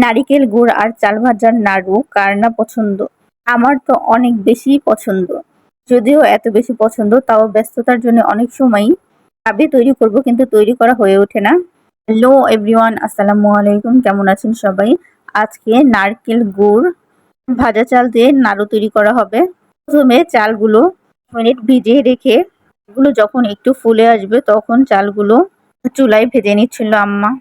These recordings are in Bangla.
নারিকেল গুড় আর চাল ভাজার নাড়ু কার না পছন্দ? আমার তো অনেক বেশি পছন্দ। যদিও এত বেশি পছন্দ তাও ব্যস্ততার জন্য অনেক সময়ই ভাবি তৈরি করব, কিন্তু তৈরি করা হয়ে ওঠে না। হ্যালো এভরিওয়ান, আসসালামু আলাইকুম। কেমন আছেন সবাই? আজকে নারকেল গুড় ভাজা চাল দিয়ে নাড়ু তৈরি করা হবে। প্রথমে চালগুলো মিনিট ভিজিয়ে রেখে এগুলো যখন একটু ফুলে আসবে তখন চালগুলো চুলায় ভেজে নিচ্ছিল আম্মা।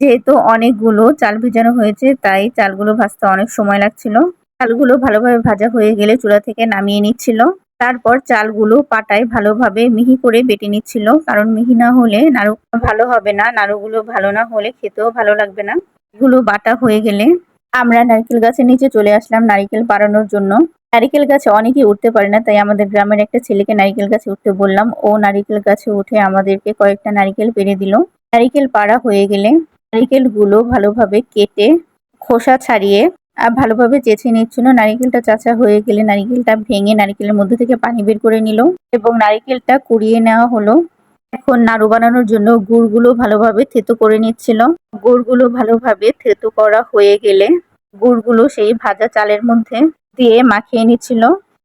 যেহেতু অনেকগুলো চাল ভেজানো হয়েছে তাই চালগুলো ভাজতে অনেক সময় লাগছিল। চালগুলো ভালোভাবে ভাজা হয়ে গেলে চুলা থেকে নামিয়ে নিচ্ছিল। তারপর চালগুলো পাটায় ভালোভাবে মিহি করে বেটে নিচ্ছিল, কারণ মিহি না হলে নাড়ু ভালো হবে না, নাড়ুগুলো ভালো না হলে খেতেও ভালো লাগবে না। এগুলো বাটা হয়ে গেলে আমরা নারকেল গাছের নিচে চলে আসলাম নারকেল পাড়ানোর জন্য। নারিকেল গাছে অনেকেই উঠতে পারে না, তাই আমাদের গ্রামের একটা ছেলেকে নারিকেল গাছে উঠতে বললাম। ও নারিকেল গাছে উঠে আমাদেরকে কয়েকটা নারিকেল পেড়ে দিল। নারিকেল পাড়া হয়ে গেলে নারিকেলগুলো ভালোভাবে কেটে খোসা ছাড়িয়ে ভালোভাবে চেঁচে নিচ্ছিল। নারিকেলটা চাচা হয়ে গেলে নারিকেলটা ভেঙে নারিকেলের মধ্যে থেকে পানি বের করে নিল এবং নারিকেলটা কুড়িয়ে নেওয়া হলো। এখন নাড়ু বানানোর জন্য গুড়গুলো ভালোভাবে থেতো করে নিচ্ছিল। গুড়গুলো ভালোভাবে থেতো করা হয়ে গেলে গুড়গুলো সেই ভাজা চালের মধ্যে দিয়ে মাখিয়ে নিচ্ছিল।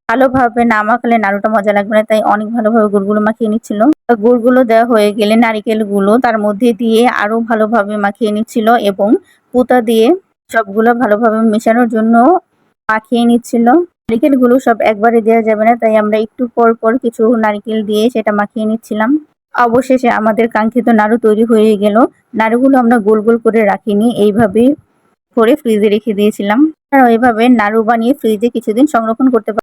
ভালোভাবে না মাখালে নাড়ুটা মজা লাগবে না, তাই অনেক ভালোভাবে গুড়গুলো মাখিয়ে নিচ্ছিল। গুড়গুলো দেওয়া হয়ে গেলে নারিকেলগুলো তার মধ্যে দিয়ে আরো ভালোভাবে মাখিয়ে নিচ্ছিল এবং পুতা দিয়ে সবগুলো ভালোভাবে মেশানোর জন্য মাখিয়ে নিচ্ছিল। নারিকেলগুলো সব একবারে দেওয়া যাবে না, তাই আমরা একটু পর পর কিছু নারিকেল দিয়ে সেটা মাখিয়ে নিচ্ছিলাম। অবশেষে আমাদের কাঙ্ক্ষিত নাড়ু তৈরি হয়ে গেল। নাড়ুগুলো আমরা গোল গোল করে রাখিনি, এইভাবে করে ফ্রিজে রেখে দিয়েছিলাম। আর এইভাবে নাড়ু বানিয়ে ফ্রিজে কিছুদিন সংরক্ষণ করতে